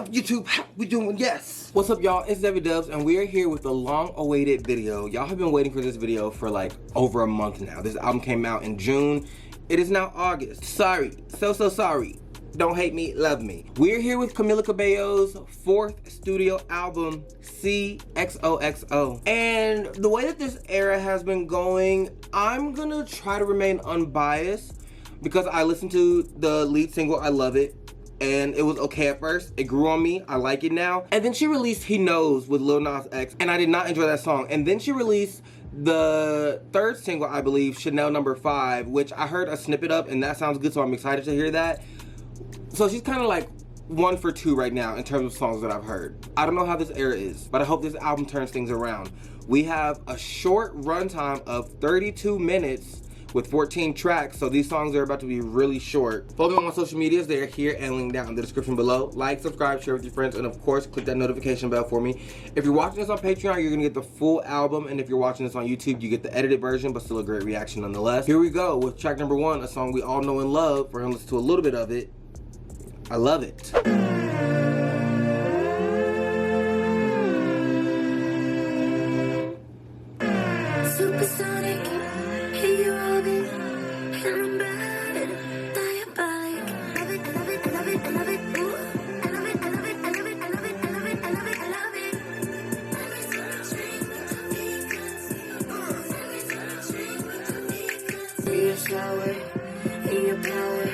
up, YouTube? How we doing? Yes. What's up, y'all? It's DeviDubz, and we are here with a long-awaited video. Y'all have been waiting for this video for like over a month now. This album came out in June. It is now August. Sorry, so sorry. Don't hate me, love me. We're here with Camila Cabello's 4th studio album, XOXO. And the way that this era has been going, I'm gonna try to remain unbiased because I listened to the lead single, I Love It, and it was okay at first. It grew on me, I like it now. And then she released He Knows with Lil Nas X, and I did not enjoy that song. And then she released the 3rd single, I believe, Chanel No. 5, which I heard a snippet of, and that sounds good, so I'm excited to hear that. So she's kind of like 1 for 2 right now in terms of songs that I've heard. I don't know how this era is, but I hope this album turns things around. We have a short runtime of 32 minutes with 14 tracks, so these songs are about to be really short. Follow me on my social medias. They are here and linked down in the description below. Like, subscribe, share with your friends, and of course, click that notification bell for me. If you're watching this on Patreon, you're gonna get the full album, and if you're watching this on YouTube, you get the edited version, but still a great reaction nonetheless. Here we go with track number 1, a song we all know and love. We're gonna listen to a little bit of it. I Love It. Supersonic, here you are, baby, and I'm bad, diabolic. Love it, love it, love it, love it, ooh. I love it, I love it, I love it, I love it, I love it, I love it, I love it. Every single dream with the beacons. See your shower, in your power,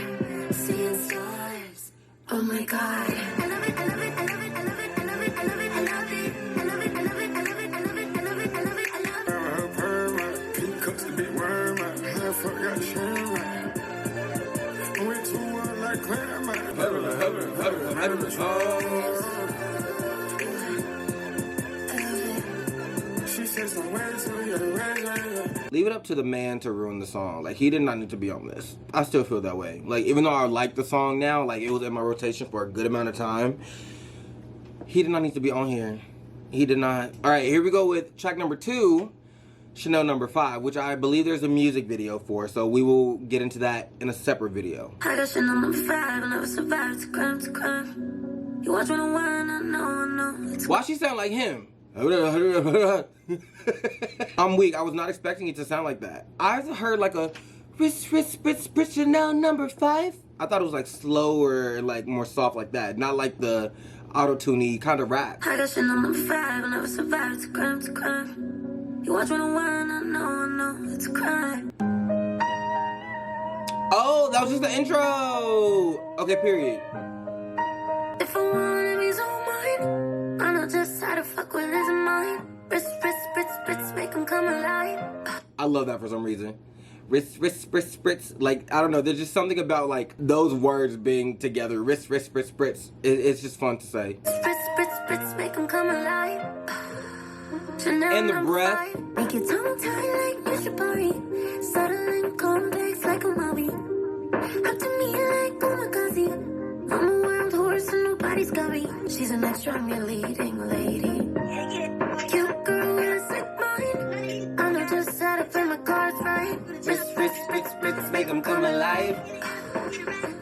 seeing stars. Oh my God. I love it, I love it, I love it, I love it, I love it, I love it, I love it. I love it, I love it, I love it, I love it, I love it, I love it, I love it. Pink cups to be worm, I forgot to share, man. Went to one like clear, man. She says some words to your words. Leave it up to the man to ruin the song. Like, he did not need to be on this. I still feel that way. Like, even though I like the song now, like, it was in my rotation for a good amount of time, he did not need to be on here. He did not. All right, here we go with track number 2, Chanel No. 5, which I believe there's a music video for, so we will get into that in a separate video. I got Chanel No. 5, I never survived, it's a crime, it's a crime. You watch when I whine, I know. Why she sound like him? I'm weak. I was not expecting it to sound like that. I heard like a Chanel No. 5. I thought it was like slower and like more soft like that, not like the auto-tune-y kind of rap. I got Chanel No. 5, I never survived, it's a crime, it's a crime. You watch when I whine, I know, it's a crime. Oh, that was just the intro. Okay, period. If I want him, he's all mine. I know just how to fuck with his mind. Spritz, make him come alive. I love that for some reason. Spritz. Like, I don't know. There's just something about, like, those words being together. Spritz. It's just fun to say. Spritz, make him come alive. Chanel And the No. breath. 5. Make it tongue tied like Mishapari. Subtle and complex like a Maui. Up to me like Omakase. I'm a wild horse and nobody's got me. She's an extra, I'm your leading lady. Cute girl with a sick mind. I know just how to play my cards right. Spritz, make them come alive.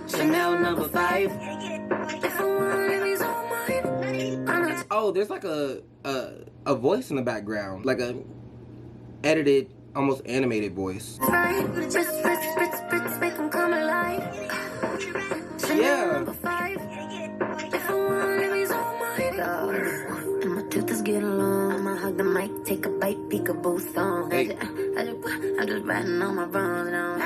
Chanel No. 5. If I want him, he's all mine. I know Oh, there's like a voice in the background. Like a edited, almost animated voice. right. Spritz, make him come alive. Yeah. No. 5. If I want him, he's all mine. And my tooth is getting long. I'ma hug the mic, take a bite, peekaboo song. Hey. I'm just riding on my bones now.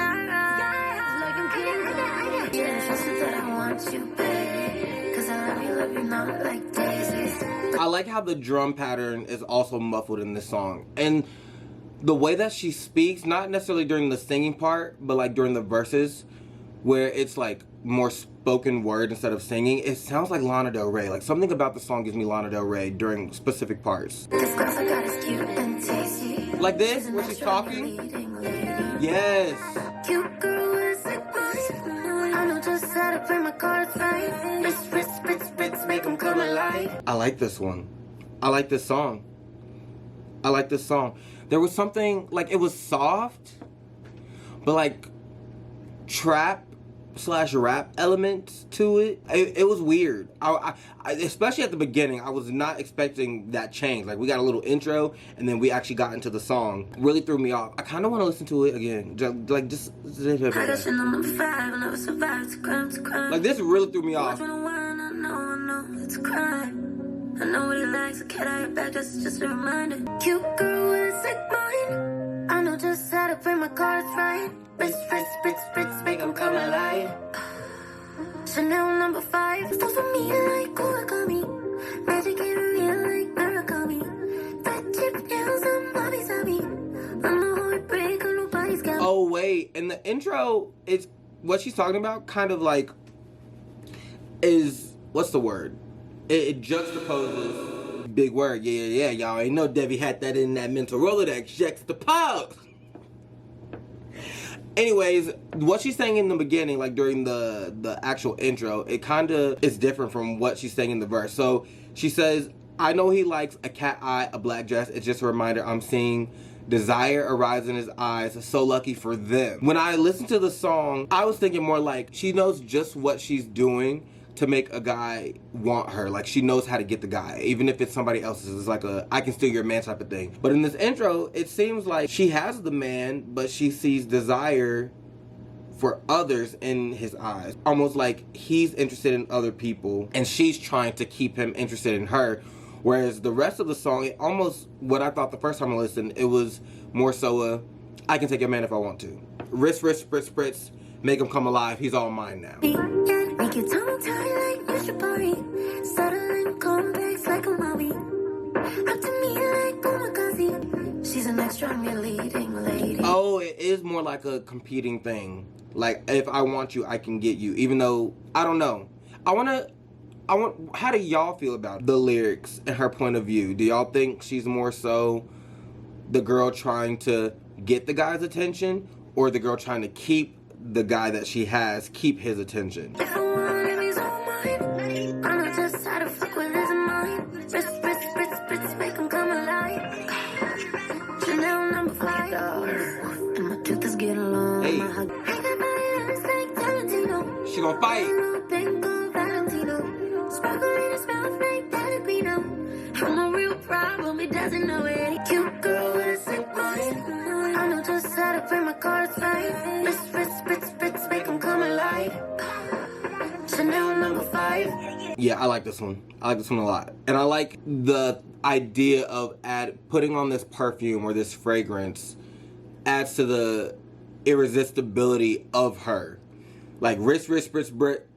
Yeah, she said that I want you, baby. 'Cause I love you not like daisies. I like how the drum pattern is also muffled in this song. And the way that she speaks, not necessarily during the singing part, but like during the verses, where it's like more spoken word instead of singing, it sounds like Lana Del Rey. Like, something about the song gives me Lana Del Rey during specific parts. This girl's I got is cute and tasty. Like this, where she's talking. Yes. Cute girl with a sick mind. I know just how to play my cards right. Spritz, make them come alive. I like this one. I like this song. There was something, like, it was soft, but like trap slash rap elements to it. It was weird. I especially at the beginning, I was not expecting that change. Like, we got a little intro, and then we actually got into the song. Really threw me off. I kind of want to listen to it again. Like, just like, this really threw me off. I know what he likes, a cat on your back, that's just a reminder. Cute girl with a sick mind. I know just how to play my cards right. Wrist, make them come alive. Chanel number 5. Stuff for me like origami. Magic in real like Murakami. Fat chip nails and Bobby Sabi. I'm a heartbreaker, nobody's got me. Oh, wait. In the intro, it's what she's talking about kind of like is, what's the word? It juxtaposes, big word, yeah, y'all ain't know Devi had that in that mental Rolodex, juxtapose. Anyways, what she's saying in the beginning, like during the actual intro, it kind of is different from what she's saying in the verse. So she says, I know he likes a cat eye, a black dress, it's just a reminder I'm seeing desire arise in his eyes, so lucky for them. When I listened to the song, I was thinking more like she knows just what she's doing to make a guy want her. Like, she knows how to get the guy, even if it's somebody else's. It's like a I can steal your man type of thing. But in this intro, it seems like she has the man, but she sees desire for others in his eyes. Almost like he's interested in other people and she's trying to keep him interested in her. Whereas the rest of the song, it almost, what I thought the first time I listened, it was more so I can take your man if I want to. Wrist, spritz, make him come alive, he's all mine now. Make your tongue tie like Yoshibari. Settling complex like a mommy. Up to me like Uuugly. She's an extra, I'm your leading lady. Oh, it is more like a competing thing. Like, if I want you, I can get you. Even though, I don't know. How do y'all feel about the lyrics and her point of view? Do y'all think she's more so the girl trying to get the guy's attention, or the girl trying to keep the guy that she has, keep his attention? If I want him, he's all mine. I know just how to fuck with his mind. Wrist, make him come alive. Chanel number 5. And my tooth is getting long. Hey. She gonna fight. I'm a real problem, he doesn't know it. Cute girl with a sick mind. I know just how to play my cards right. Wrist, make him come alive. Chanel number 5. Yeah, I like this one. I like this one a lot. And I like the idea of putting on this perfume or this fragrance adds to the irresistibility of her. Like wrist, spritz.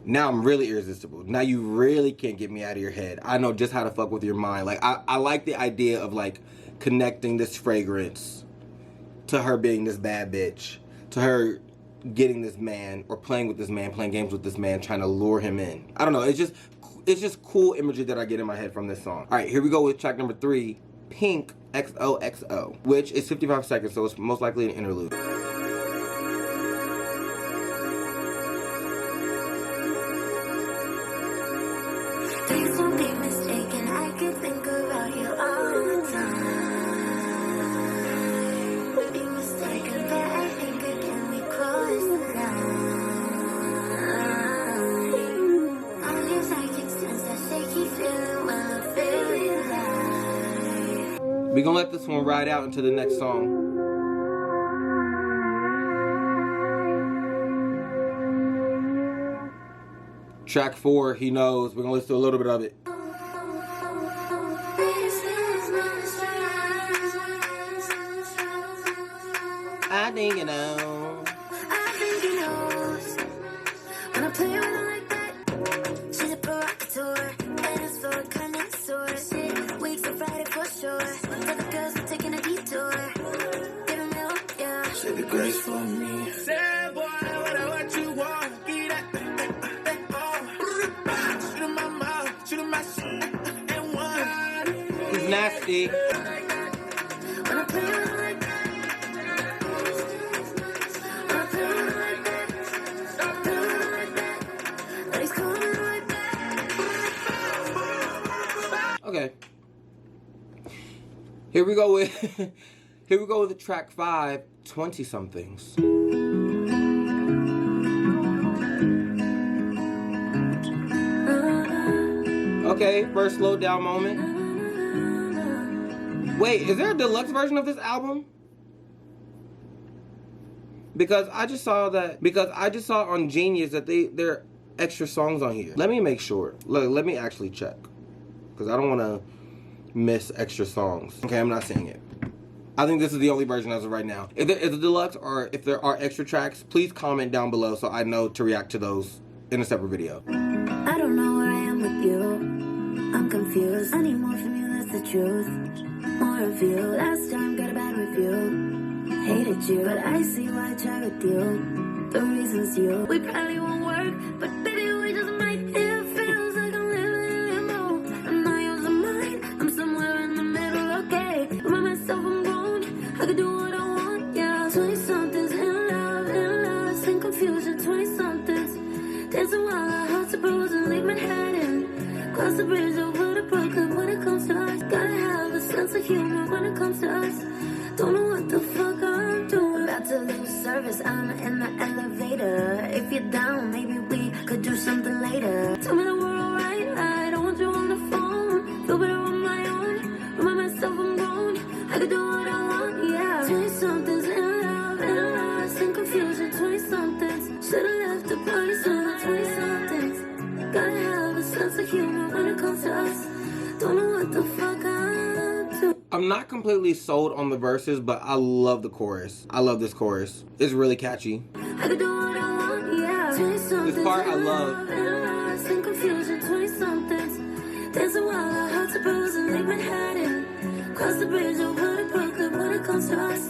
Now I'm really irresistible. Now you really can't get me out of your head. I know just how to fuck with your mind. Like, I like the idea of like connecting this fragrance to her being this bad bitch, to her getting this man or playing with this man, playing games with this man, trying to lure him in. I don't know. It's just cool imagery that I get in my head from this song. All right, here we go with track number 3, Pink XOXO, which is 55 seconds, so it's most likely an interlude. Please don't be mistaken, I could think about you all the time. Be mistaken, but I think again we cross the line. All your psychic sense, that shaky feeling when I feel you lie. We gonna let this one ride out into the next song. Track 4, He Knows. We're gonna listen to a little bit of it. I think you know. I think he knows. When I play with her like that, she's a provocateur. And it's for a connoisseur. Shit, weeks on Friday for sure. For the girls who taking a detour. Give him milk, yeah. Say the grace for me. Say, boy, what you want. Get that. Shoot in my mouth, shoot in my shit, and one. He's nasty. When I play with her like that. When I play with her like that. Play with her like that. But he's coming right back. Okay. Here we go with the track 5, 20-somethings. Okay, first slow down moment. Wait, is there a deluxe version of this album? Because I just saw on Genius that there are extra songs on here. Let me make sure. Look, let me actually check. Because I don't want to miss extra songs. Okay, I'm not seeing it. I think this is the only version as of right now. If there is a deluxe or if there are extra tracks, please comment down below so I know to react to those in a separate video. I don't know where I am with you. I'm confused. I need more from you, that's the truth. More of you. Last time got a bad review. Hated you, but I see why I try with you. The reasons you. We probably won't work, but baby we just might. It feels like I'm living in limbo. I'm not yours or mine. I'm somewhere in the middle, okay. By myself I'm grown. I can do what I want, yeah. 20-somethings in love, in confusion. 20-somethings dancing while our hearts are bruised and leave Manhattan. Cross the bridge over to Brooklyn when it comes to us. Gotta have a sense of humor when it comes to us. Don't know what the fuck I'm doing. About to lose service, I'm in the elevator. If you're down, maybe we could do something later. Tell me that we're alright, I don't want you on the phone. Feel better on my own. Remind myself I'm grown. I could do what I want, yeah. 20-somethings in love, in confusion. 20-somethings should've left the party sooner. 20-somethings gotta have a sense of humor when it comes to us. Don't know what the fuck I'm doing. I'm not completely sold on the verses, but I love the chorus. I love this chorus. It's really catchy. I could do what I want, yeah. This part I love. In confusion, 20-somethings dancing while our hearts are bruised and leave Manhattan. Cross the bridge over to Brooklyn when it comes to us.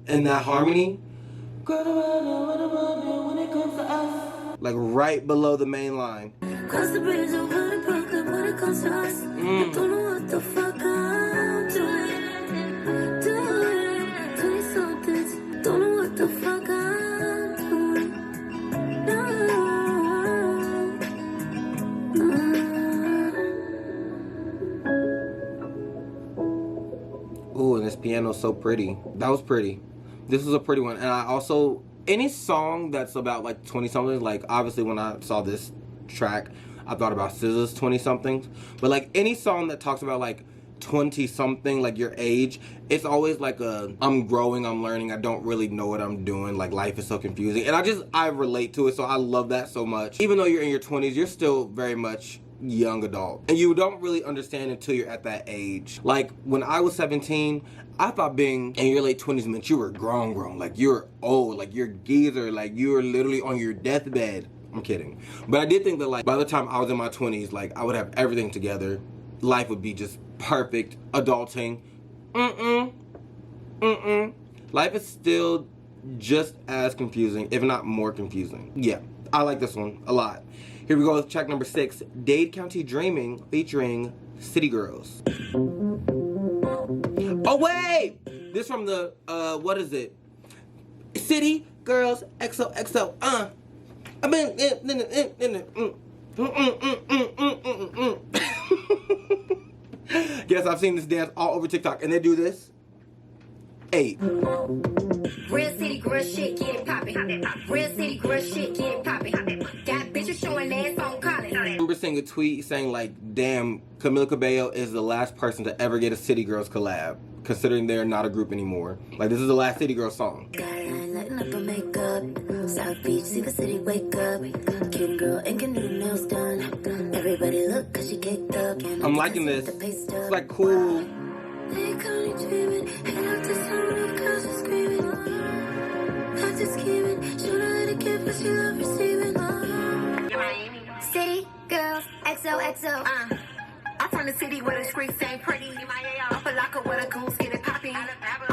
And that harmony, when it comes to us, like right below the main line. Cross the bridge over to Brooklyn when it comes to us. I don't know what the fuck I'm doing. 20-somethings, don't know what the fuck I'm doing. Ooh, and this piano's so pretty. That was pretty. This was a pretty one. And I also, any song that's about like 20-something, like obviously when I saw this track, I thought about SZA's 20-somethings. But like any song that talks about like 20-something, like your age, it's always like I'm growing, I'm learning, I don't really know what I'm doing, like life is so confusing. And I relate to it, so I love that so much. Even though you're in your 20s, you're still very much young adult. And you don't really understand until you're at that age. Like when I was 17, I thought being in your late 20s meant you were grown. Like you're old, like you're geezer, like you were literally on your deathbed. I'm kidding. But I did think that like by the time I was in my 20s, like I would have everything together. Life would be just perfect. Adulting. Life is still just as confusing, if not more confusing. Yeah, I like this one a lot. Here we go with track number 6, Dade County Dreaming featuring City Girls. Oh wait! This from the, what is it? City Girls XOXO, I've been Yes, I've seen this dance all over TikTok, and they do this. 8. Real city girl shit, get it poppin'. Real city girl shit, get it poppin'. Got bitches showing ass on college. I remember seeing a tweet saying like, damn, Camila Cabello is the last person to ever get a City Girls collab, considering they're not a group anymore. Like, this is the last City Girls song. Skyline lighting up her makeup. South Beach, see the city wake up. Cute girl ain't getting her nails done. Everybody look cause she caked up. I'm liking this. It's like cool. They call me dreaming. Hang out the sunroof, girls are screaming. Not just scheming. Shoot her at a kid, but she love receiving. City girls, XOXO. I'm from the city where the streets ain't pretty. Up a locker where the goons get it poppin'. On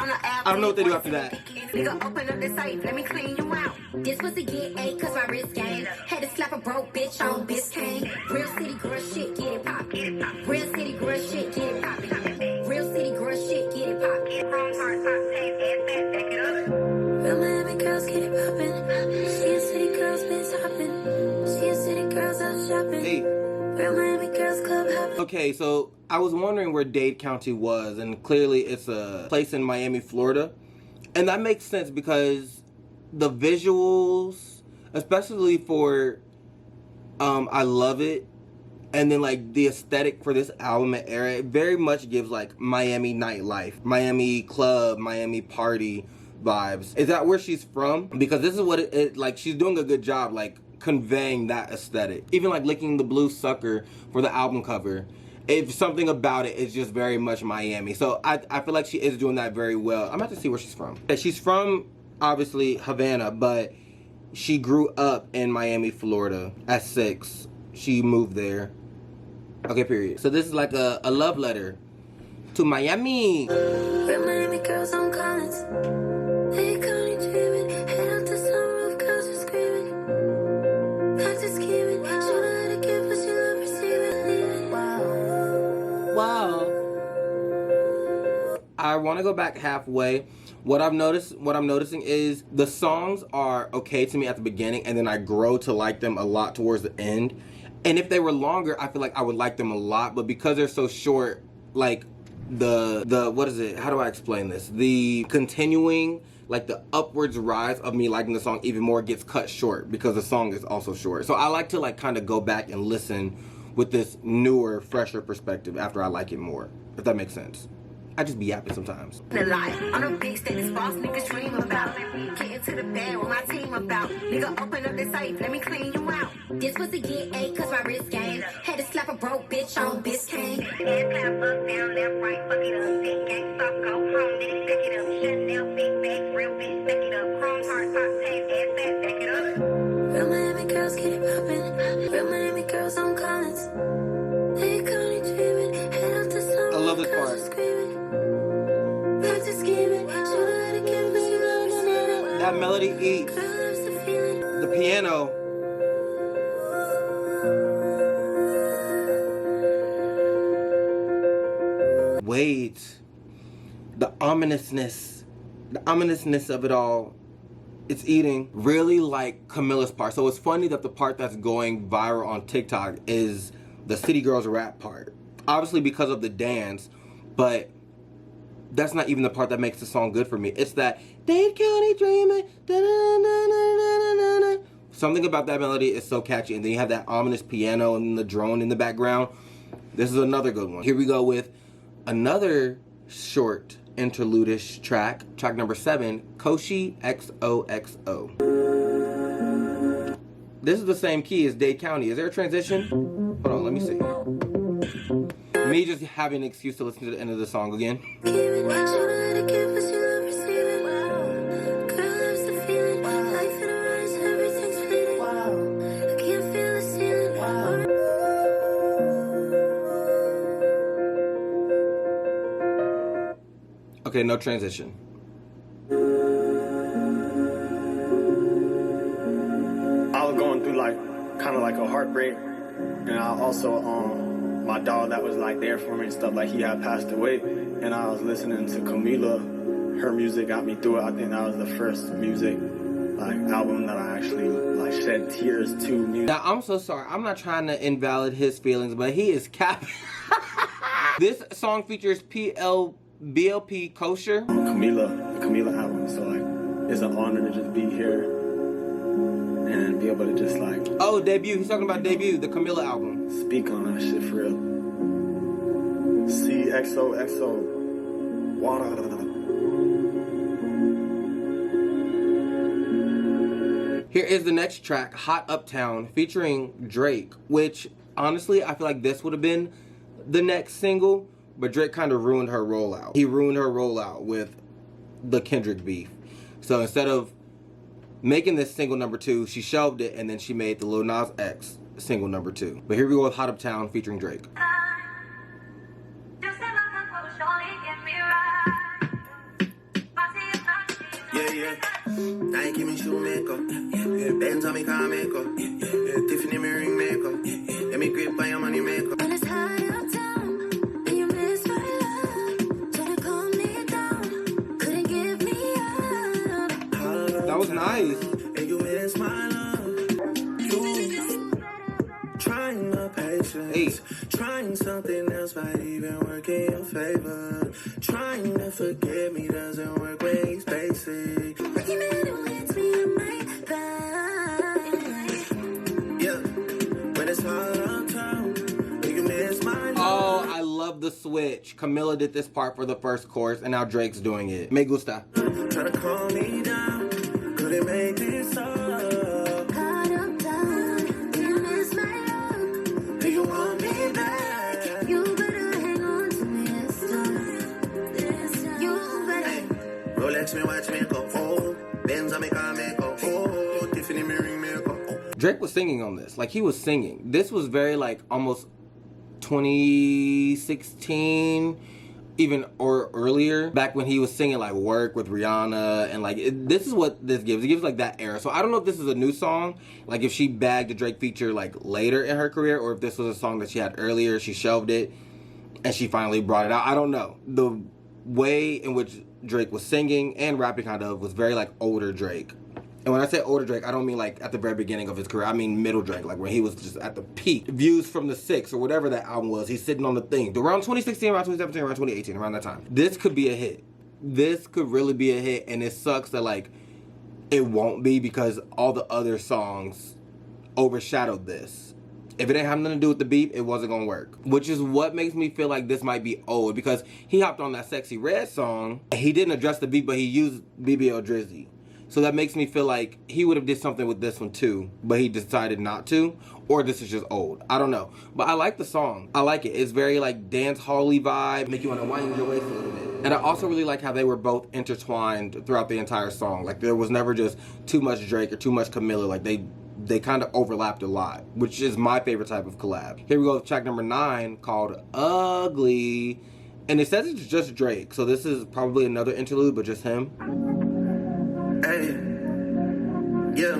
the I don't know what they do after that. Nigga, open up the safe, let me clean you out. This pussy get A cause my wrist game. Had to slap a broke bitch on Biscayne. Real city girl shit, get it poppin'. Real city girl shit, get it poppin'. Real city girl shit, get it poppin'. Real Miami girls get it poppin'. She a city girls been shopping. She a city girls out shopping. Hey. Real Miami girls club hopping. Okay, so I was wondering where Dade County was, and clearly it's a place in Miami, Florida. And that makes sense because the visuals, especially for I Love It, And then like the aesthetic for this album and era, it very much gives like Miami nightlife, Miami club, Miami party vibes. Is that where she's from? Because this is what it like, she's doing a good job like conveying that aesthetic. Even like Licking the Blue Sucker for the album cover, if something about it is just very much Miami. So I feel like she is doing that very well. I'm about to see where she's from. Yeah, she's from obviously Havana, but she grew up in Miami, Florida at 6. She moved there. Okay, period. So this is like a love letter to Miami. Miami girls on Collins. They couldn't dream it. Head out to sunroof, girls are screaming. Not just scheming. Show her how to give, but she love receiving. Wow. I want to go back halfway. What I'm noticing is the songs are okay to me at the beginning, and then I grow to like them a lot towards the end. And if they were longer, I feel like I would like them a lot. But because they're so short, like the what is it? How do I explain this? The continuing, like the upwards rise of me liking the song even more gets cut short because the song is also short. So I like to like kind of go back and listen with this newer, fresher perspective after I like it more, if that makes sense. I just be yapping sometimes. The life on a big stage, false niggas dream about. Get into the bed with my team about. Nigga, open up the safe, let me clean you out. This pussy get A, cause my wrist game. Had to slap a broke bitch on Biscayne. Head clap up, down, left, right, fuck it up. Big gang, stop, go home, nigga, stack it up. Chanel, big bags, real bitch, stack it up. Chrome heart, pop, tape, ass fat, back it up. Real Miami girls get it poppin'. Real Miami girls on Collins. They couldn't dream it. Head out to sunroof. I love this part. That melody eats. The piano. Wait. The ominousness of it all. It's eating. Really like Camila's part. So it's funny that the part that's going viral on TikTok is the City Girls rap part. Obviously because of the dance, but that's not even the part that makes the song good for me. It's that Dade County dreaming. Something about that melody is so catchy, and then you have that ominous piano and the drone in the background. This is another good one. Here we go with another short interlude-ish track number 7, Koshi XOXO. This is the same key as Dade County. Is there a transition? Hold on, let me see. Me just having an excuse to listen to the end of the song again. Okay, no transition. I was going through like kind of like a heartbreak, and I also my dog that was like there for me and stuff, like he had passed away, and I was listening to Camila. Her music got me through it. I think that was the first music like album that I actually like shed tears to. Now I'm so sorry, I'm not trying to invalidate his feelings, but he is capping. This song features BLP KOSHER. The Camila album, so like it's an honor to just be here and be able to just like... Oh, debut. He's talking about debut, the Camila album. Speak on that shit for real. XOXO. Water. Here is the next track, Hot Uptown, featuring Drake, which honestly, I feel like this would have been the next single, but Drake kind of ruined her rollout. He ruined her rollout with the Kendrick beef. So instead of making this single number 2, she shelved it, and then she made the Lil Nas X single number 2. But here we go with Hot Uptown featuring Drake. Yeah. Nike give me shoe makeup. Benz on me car makeup. Tiffany me ring makeup. Let me grip by your money makeup. And it's hot uptown, and you miss my love. Try to calm me down, couldn't give me up. That was nice. And you miss my love. You trying my patience. Hey. Trying something else might even work in your favor. Trying to forget me doesn't work when he's basic. You made it with me on my back. Yeah, when it's hot uptown, switch. Camila did this part for the first chorus, and now Drake's doing it. Me gusta. Try to calm me down. Couldn't make this up. Caught up down, you miss my love. Do you want me back? You better hang on to me this time. You better. Rolex me, watch me go. Oh, Benz on me, car me go. Oh, Tiffany me ring me go. Oh. Drake was singing on this. Like, he was singing. This was very, like, almost 2016, even or earlier, back when he was singing, like, Work with Rihanna. And, like, this is what this gives. It gives, like, that era. So I don't know if this is a new song. Like, if she bagged a Drake feature, like, later in her career. Or if this was a song that she had earlier. She shelved it. And she finally brought it out. I don't know. The way in which Drake was singing and rapping kind of was very, like, older Drake. And when I say older Drake, I don't mean like at the very beginning of his career. I mean middle Drake, like when he was just at the peak. Views from the 6 or whatever that album was. He's sitting on the thing. Around 2016, around 2017, around 2018, around that time. This could be a hit. This could really be a hit. And it sucks that like it won't be because all the other songs overshadowed this. If it didn't have nothing to do with the beat, it wasn't gonna work. Which is what makes me feel like this might be old. Because he hopped on that Sexy Red song. He didn't address the beat, but he used BBL Drizzy. So that makes me feel like he would have did something with this one too, but he decided not to, or this is just old. I don't know. But I like the song. I like it. It's very like dance hall-y vibe, make you want to wind your waist a little bit. And I also really like how they were both intertwined throughout the entire song. Like there was never just too much Drake or too much Camila. Like they kind of overlapped a lot, which is my favorite type of collab. Here we go with track number 9 called Ugly. And it says it's just Drake, so this is probably another interlude, but just him. Hey, yeah.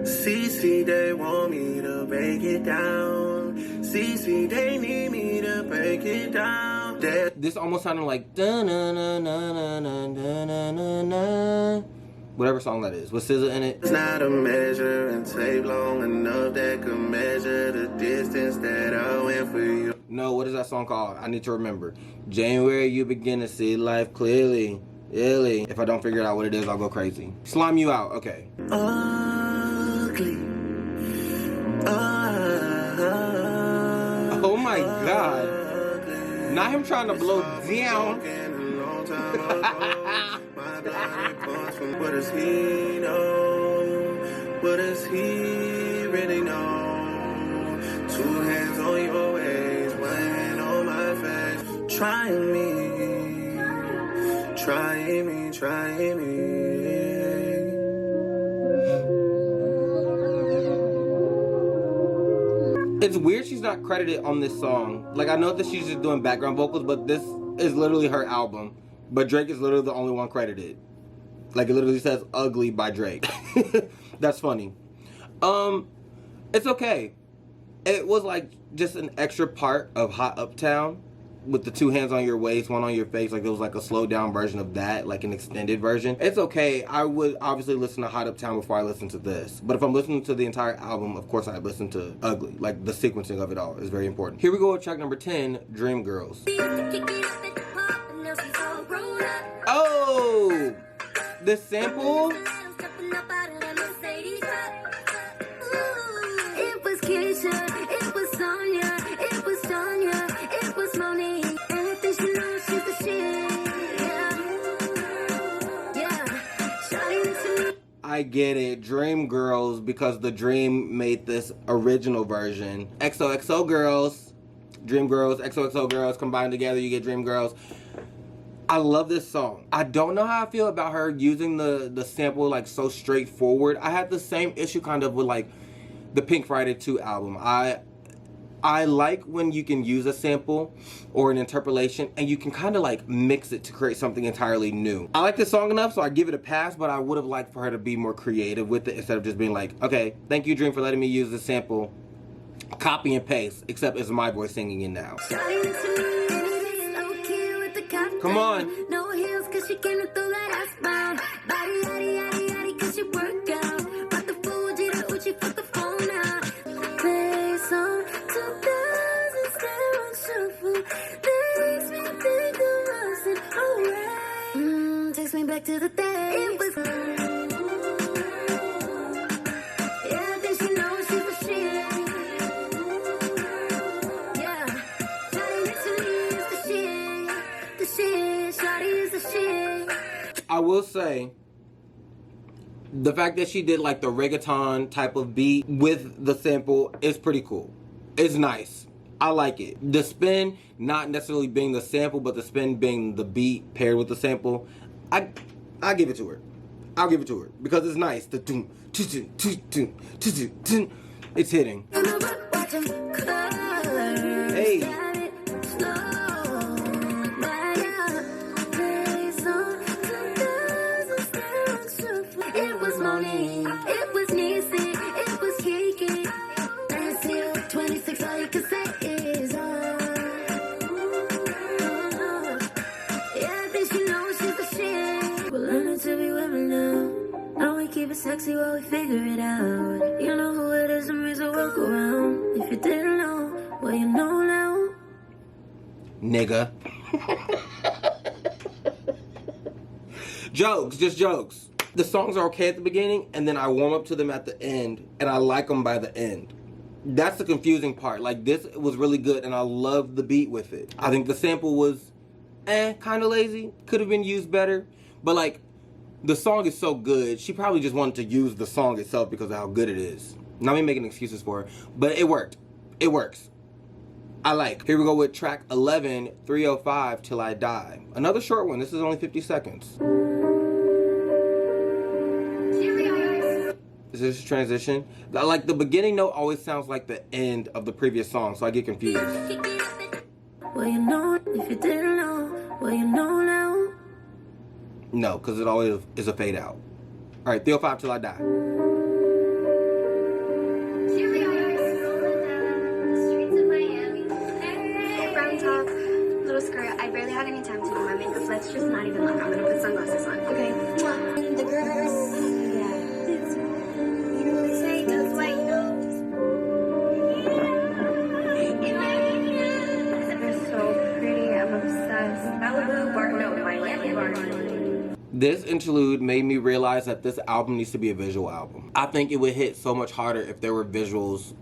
CC, they want me to break it down. CC, they need me to break it down. This almost sounded like da na na na na na na na na. Whatever song that is, with SZA in it. It's not a measure and tape long enough that could measure the distance that I went for you. No, what is that song called? I need to remember. January, you begin to see life clearly. Really? If I don't figure out what it is, I'll go crazy. Slime you out. Okay. Ugly. Oh my God. Not him trying to blow down. What does he know? What does he really know? 2 hands on your waist, 1 hand on my face. Trying me. Trying me. It's weird she's not credited on this song. Like, I know that she's just doing background vocals, but this is literally her album. But Drake is literally the only one credited. Like, it literally says Ugly by Drake. That's funny. It's okay. It was like just an extra part of Hot Uptown. With the 2 hands on your waist, 1 on your face, like it was like a slowed down version of that, like an extended version. It's okay. I would obviously listen to Hot Uptown before I listen to this. But if I'm listening to the entire album, of course I'd listen to Ugly. Like the sequencing of it all is very important. Here we go with track number 10, Dream Girls. Oh! This sample? It was Keisha, it was Sonia, it was Sonia, it was Monique. Anything she knows, she's the shit. Yeah. Shawty to me. I get it. Dream Girls, because the Dream made this original version. XOXO Girls, Dream Girls, XOXO Girls combined together, you get Dream Girls. I love this song. I don't know how I feel about her using the sample like so straightforward. I had the same issue kind of with like the Pink Friday 2 album. I like when you can use a sample or an interpolation and you can kind of like mix it to create something entirely new. I like this song enough, so I give it a pass, but I would have liked for her to be more creative with it instead of just being like, okay, thank you Dream for letting me use this sample, copy and paste, except it's my voice singing it now. Come on. No heels, cause she came to throw that ass down. Body, yaddy, yaddy, yaddy, cause she work out. But the Fuji, the Uchi, fuck the phone out. Play some 2000 stay on shuffle. Makes me think of us and alright. Takes me back to the day. It was yeah, I think she knows she's the shit. Yeah. shit. Shawty is the shit. I will say, the fact that she did like the reggaeton type of beat with the sample is pretty cool. It's nice. I like it. The spin not necessarily being the sample, but the spin being the beat paired with the sample. I give it to her. I'll give it to her because it's nice. The doom, it's hitting. Hey. It was morning, it was Nisi, it was Kiki. And still 26, all you can say is yeah, I think she knows she's the shit. We're learning to be women now. Now we keep it sexy while we figure it out. You know who it is and reason work around. If you didn't know, well you know now. Nigga. Jokes, just jokes. The songs are okay at the beginning, and then I warm up to them at the end, and I like them by the end. That's the confusing part. Like, this was really good, and I love the beat with it. I think the sample was, kind of lazy. Could have been used better. But, like, the song is so good, she probably just wanted to use the song itself because of how good it is. Not me making excuses for her, but it worked. It works. I like. Here we go with track 11, 305 Till I Die. Another short one. This is only 50 seconds. Is this a transition? Like, the beginning note always sounds like the end of the previous song, so I get confused. Well, you know, if you didn't know, well, you know now. No, because it always is a fade out. All right, 305 Till I Die. Brown top, little skirt. I barely had any time to do my makeup. Let's just not even look. I'm gonna put sunglasses on. Okay. The girls. This interlude made me realize that this album needs to be a visual album. I think it would hit so much harder if there were visuals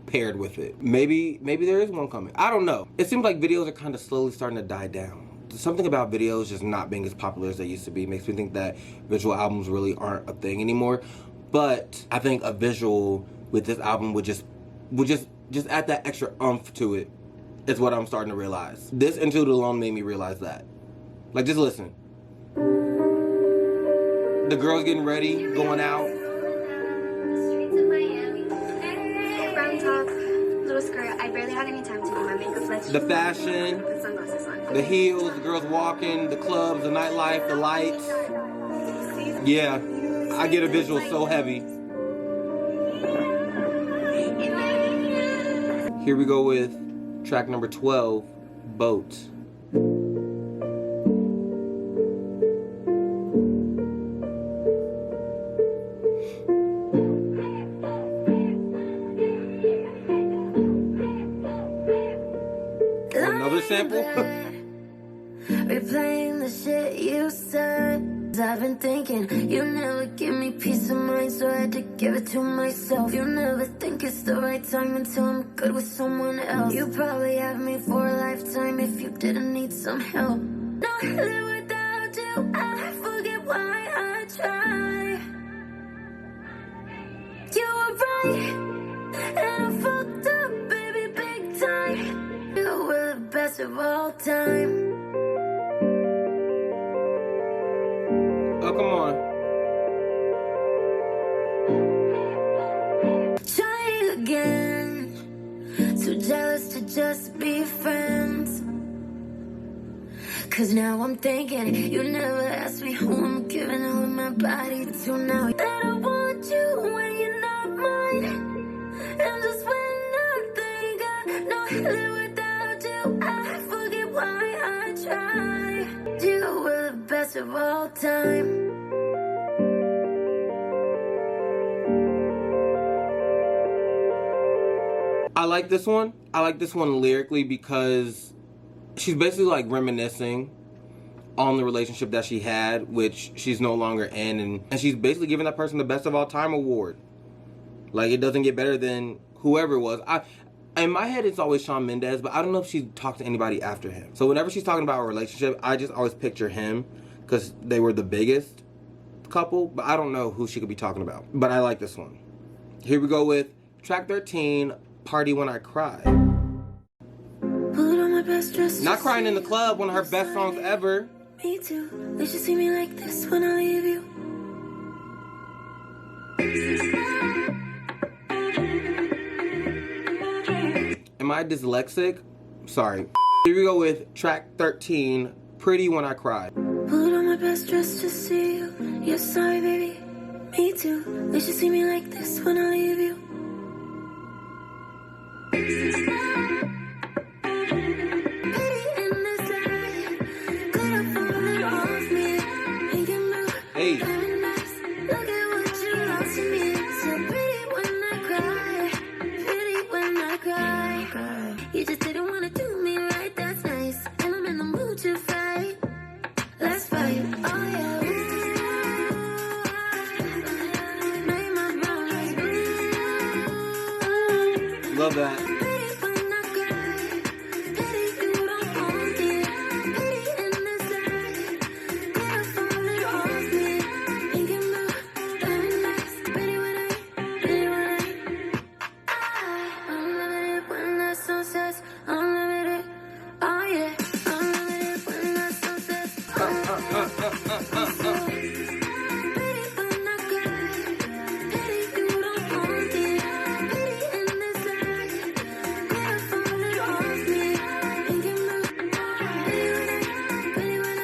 paired with it. Maybe there is one coming. I don't know. It seems like videos are kind of slowly starting to die down. Something about videos just not being as popular as they used to be makes me think that visual albums really aren't a thing anymore. But I think a visual with this album would just add that extra oomph to it. Is what I'm starting to realize. This interlude alone made me realize that. Like, just listen. The girls getting ready, going out. Brown top, little skirt. I barely had any time to do my makeup. Let's The fashion, put sunglasses on. the heels, the girls walking, the clubs, the nightlife, the lights. Yeah, I get a visual so heavy. Here we go with track number 12, Boat. Another sample? Replaying the shit you said. I've been thinking you never give me peace of mind, so I had to give it to myself. You never think it's the right time until I'm good with someone else. You probably have me for a lifetime if you didn't need some help. No, live without you, I forget why I try. You were right, and I fucked up, baby, big time. You were the best of all time. Oh, come on. Try again. Too jealous to just be friends. Cause now I'm thinking you never asked me who I'm giving all of my body to now. That I want you when you're not mine. And just when I think I know live without you, I forget why I try. You were the best of all time. I like this one. I like this one lyrically because she's basically like reminiscing on the relationship that she had, which she's no longer in, and she's basically giving that person the best of all time award. Like, it doesn't get better than whoever it was. In my head, it's always Shawn Mendes, but I don't know if she talked to anybody after him. So whenever she's talking about a relationship, I just always picture him because they were the biggest couple, but I don't know who she could be talking about. But I like this one. Here we go with track 13, Party When I Cry. Not Crying in the Club, one of her best songs ever. Me too. They should see me like this when I leave you. Am I dyslexic? Sorry. Here we go with track 13, Pretty When I Cry. Put on my best dress to see you. You're sorry, baby. Me too. They should see me like this when I leave you. Hey. Look at what you lost to me. So pretty when I cry. Pretty when I cry. You just didn't want to do me right, that's nice. And I'm in the mood to fight. Let's fight, oh yeah. Made my promise. Love that. Pretty when I cry. Pretty you don't want it. Pretty in the side. Gotta fall it off me. Thinking about very nice. Pretty when I unlimited when the sun sets. Unlimited, oh yeah. Unlimited when the sun sets. Pretty when I cry. Pretty you don't want it. Pretty in the side. Gotta fall it off me. Thinking about pretty when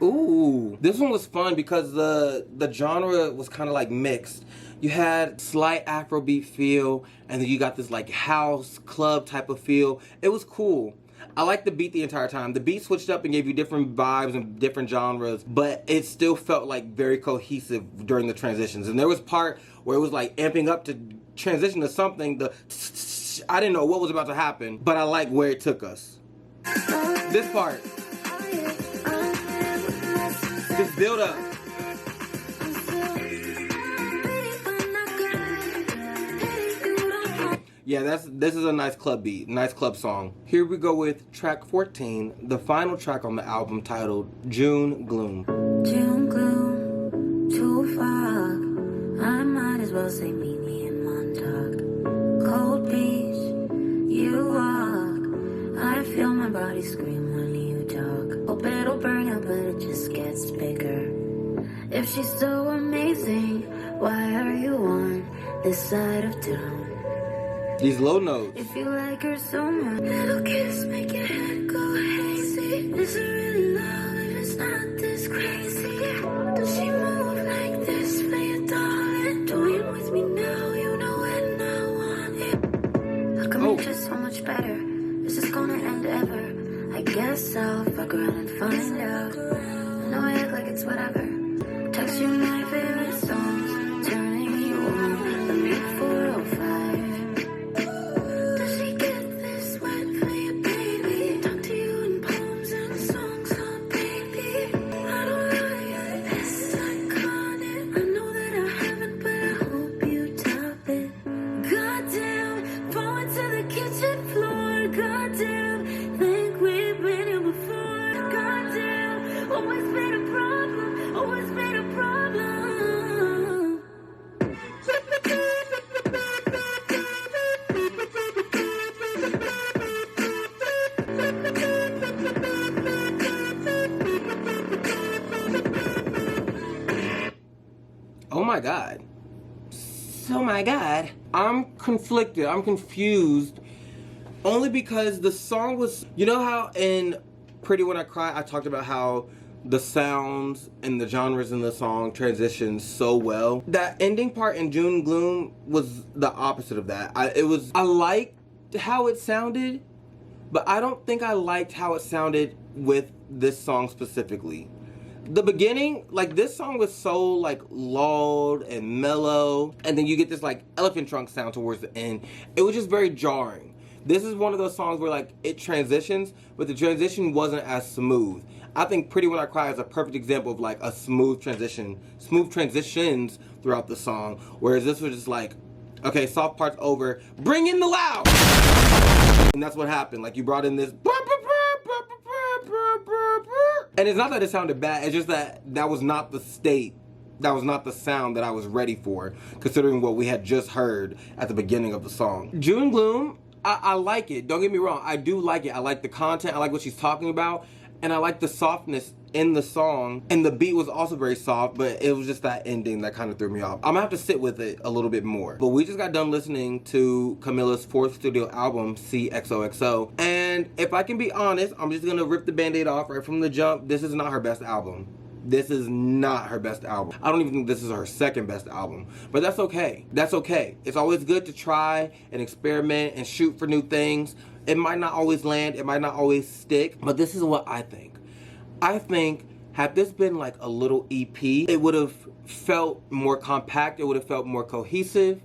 Ooh, this one was fun because the genre was kind of like mixed. You had slight Afrobeat feel, and then you got this like house club type of feel. It was cool. I liked the beat the entire time. The beat switched up and gave you different vibes and different genres, but it still felt like very cohesive during the transitions. And there was part where it was like amping up to transition to something. I didn't know what was about to happen, but I like where it took us. This part. This build up. Yeah, this is a nice club beat, nice club song. Here we go with track 14, the final track on the album titled June Gloom. June gloom, too far. I might as well say meet me in Mountdog. Cold beach, you walk. I feel my body scream when you talk. Hope it'll burn out, but it just gets bigger. If she's so amazing, why are you on this side of town? These low notes. If you like her so much, little kiss make your head go hazy. Is it really love if it's not this crazy? Does she move like this for your darling? Do it with me now, you know when I want it. How come it's just so much better? Is this gonna end ever? I guess I'll fuck around and find out. I know I act like it's whatever. Text you my favorite songs, turning you on. The Mid 405. Does she get this wet for you, baby? Talk to you in poems and songs, huh, baby? I don't really get this, I caught it. I know that I haven't, but I hope you top it. Goddamn, going to the kitchen floor. Goddamn, think we've been here before. Goddamn, always been a problem. Always been a problem. Oh my God. Oh my God. I'm conflicted. I'm confused. Only because the song was... You know how in Pretty When I Cry, I talked about how the sounds and the genres in the song transitioned so well. That ending part in June Gloom was the opposite of that. I liked how it sounded, but I don't think I liked how it sounded with this song specifically. The beginning, like this song was so like lulled and mellow, and then you get this like elephant trunk sound towards the end. It was just very jarring. This is one of those songs where like it transitions, but the transition wasn't as smooth. I think Pretty When I Cry is a perfect example of like a smooth transitions throughout the song. Whereas this was just like, okay, soft part's over, bring in the loud. And that's what happened. Like you brought in this, and it's not that it sounded bad, it's just that that was not the state, that was not the sound that I was ready for, considering what we had just heard at the beginning of the song. June Gloom, I like it, don't get me wrong, I do like it. I like the content, I like what she's talking about, and I like the softness in the song, and the beat was also very soft, but it was just that ending that kind of threw me off. I'm gonna have to sit with it a little bit more. But we just got done listening to Camila's 4th studio album, XOXO, and if I can be honest, I'm just gonna rip the band-aid off right from the jump. This is not her best album. This is not her best album. I don't even think this is her 2nd best album, but that's okay. That's okay. It's always good to try and experiment and shoot for new things. It might not always land, it might not always stick, but this is what I think. I think had this been like a little EP, it would have felt more compact, it would have felt more cohesive,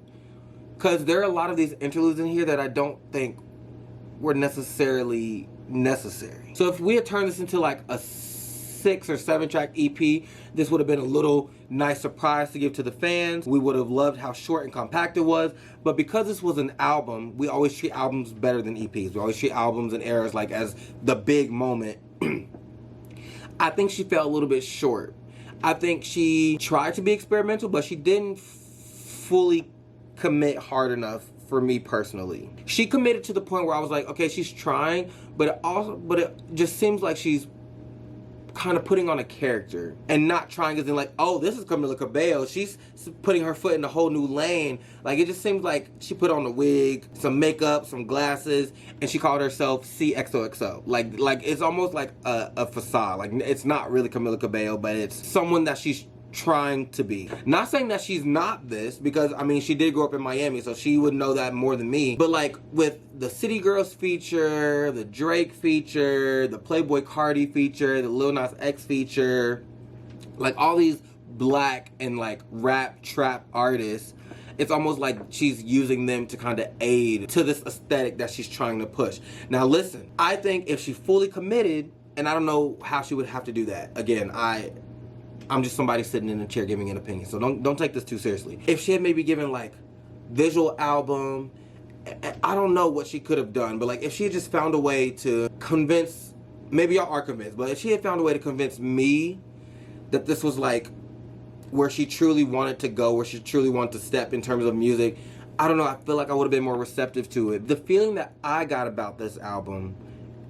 because there are a lot of these interludes in here that I don't think were necessarily necessary. So if we had turned this into like a 6 or 7 track EP, this would have been a little nice surprise to give to the fans. We would have loved how short and compact it was, but because this was an album, we always treat albums better than EPs. We always treat albums and eras like as the big moment. I think she fell a little bit short. I think she tried to be experimental, but she didn't fully commit hard enough for me personally. She committed to the point where I was like, okay, she's trying, but it just seems like she's kind of putting on a character and not trying as in like, oh, this is Camila Cabello, she's putting her foot in a whole new lane. Like, it just seems like she put on a wig, some makeup, some glasses, and she called herself XOXO. Like it's almost like a facade. Like, it's not really Camila Cabello, but it's someone that she's trying to be. Not saying that she's not this, because I mean, she did grow up in Miami, so she would know that more than me. But like with the City Girls feature, the Drake feature, the Playboi Carti feature, the Lil Nas X feature, like all these black and like rap trap artists, it's almost like she's using them to kind of aid to this aesthetic that she's trying to push. Now listen, I think if she fully committed, and I don't know how she would have to do that. Again, I'm just somebody sitting in a chair giving an opinion, so don't take this too seriously. If she had maybe given like visual album, I don't know what she could have done, but like if she had just found a way to convince, maybe y'all are convinced, but if she had found a way to convince me that this was like where she truly wanted to go, where she truly wanted to step in terms of music, I don't know, I feel like I would have been more receptive to it. The feeling that I got about this album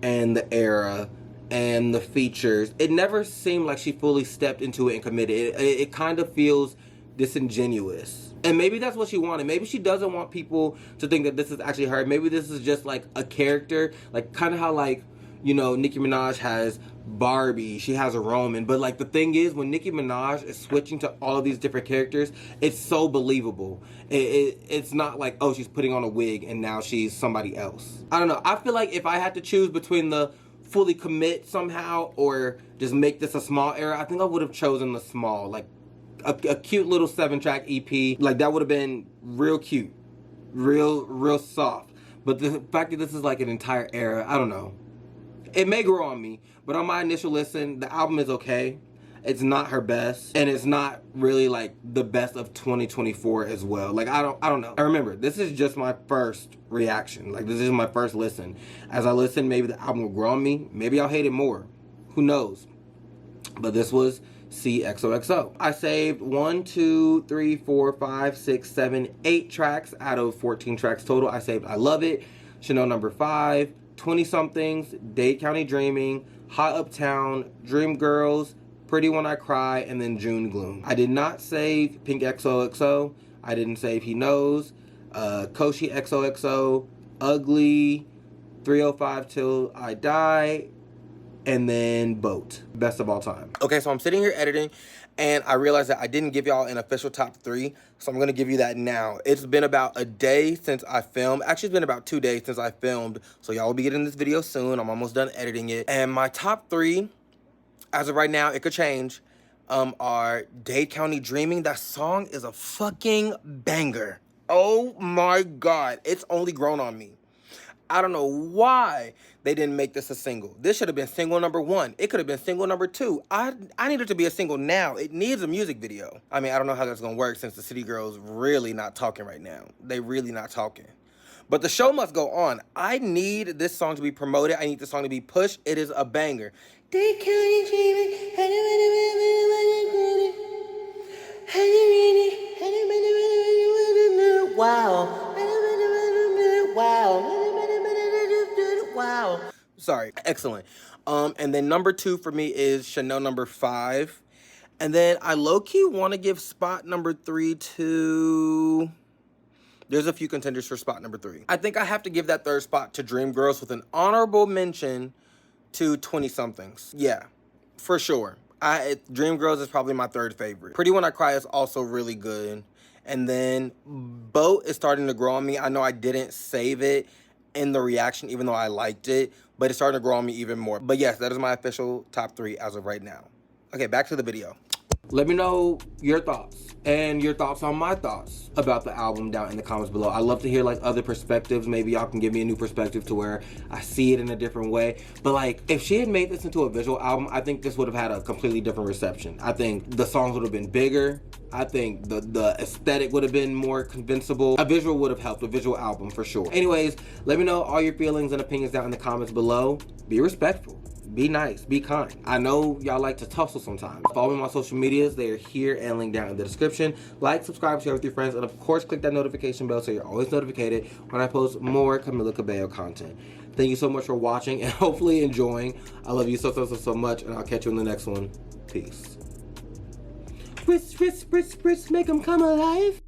and the era and the features, it never seemed like she fully stepped into it and committed. It kind of feels disingenuous. And maybe that's what she wanted. Maybe she doesn't want people to think that this is actually her. Maybe this is just like a character, like kind of how like, you know, Nicki Minaj has Barbie, she has a Roman, but like the thing is, when Nicki Minaj is switching to all of these different characters, it's so believable. It's not like, oh, she's putting on a wig and now she's somebody else. I don't know. I feel like if I had to choose between the fully commit somehow or just make this a small era, I think I would have chosen the small, like a cute little 7-track EP. Like that would have been real cute, real soft. But the fact that this is like an entire era, I don't know. It may grow on me, but on my initial listen, the album is okay. It's not her best, and it's not really like the best of 2024 as well. Like I don't know. I remember, this is just my first reaction. Like this is my first listen. As I listen, maybe the album will grow on me. Maybe I'll hate it more. Who knows? But this was XOXO. I saved 1, 2, 3, 4, 5, 6, 7, 8 tracks out of 14 tracks total. I saved I Love It, Chanel No. 5, Twentysomethings, Dade County Dreaming, Hot Uptown, Dream Girls, Pretty When I Cry, and then June Gloom. I did not save Pink XOXO. I didn't save He Knows, Koshi XOXO, Ugly, 305 Till I Die, and then B.O.A.T. Best of All Time. Okay, so I'm sitting here editing, and I realized that I didn't give y'all an official top 3, so I'm gonna give you that now. It's been about a day since I filmed. Actually, it's been about 2 days since I filmed, so y'all will be getting this video soon. I'm almost done editing it. And my top 3, as of right now, it could change, are Dade County Dreaming. That song is a fucking banger. Oh my God, it's only grown on me. I don't know why they didn't make this a single. This should have been single number 1. It could have been single number 2. I need it to be a single now. It needs a music video. I mean, I don't know how that's gonna work since the city girls really not talking right now. They really not talking. But the show must go on. I need this song to be promoted. I need this song to be pushed. It is a banger. Wow. Wow. Sorry, excellent. And then number 2 for me is Chanel number 5. And then I low-key want to give spot number 3 to... There's a few contenders for spot number 3. I think I have to give that 3rd spot to Dreamgirls with an honorable mention to Twentysomethings. Yeah, for sure. Dreamgirls is probably my 3rd favorite. Pretty When I Cry is also really good. And then B.O.A.T is starting to grow on me. I know I didn't save it in the reaction, even though I liked it, but it's starting to grow on me even more. But yes, that is my official top 3 as of right now. Okay, back to the video. Let me know your thoughts and your thoughts on my thoughts about the album down in the comments below. I love to hear like other perspectives. Maybe y'all can give me a new perspective to where I see it in a different way. But like, if she had made this into a visual album, I think this would have had a completely different reception. I think the songs would have been bigger. I think the aesthetic would have been more convincible. A visual would have helped, a visual album for sure. Anyways, let me know all your feelings and opinions down in the comments below. Be respectful. Be nice, be kind. I know y'all like to tussle sometimes. Follow me on my social medias. They are here and linked down in the description. Like, subscribe, share with your friends, and of course, click that notification bell so you're always notified when I post more Camila Cabello content. Thank you so much for watching and hopefully enjoying. I love you so much, and I'll catch you in the next one. Peace. Spritz, spritz, spritz, spritz, make them come alive.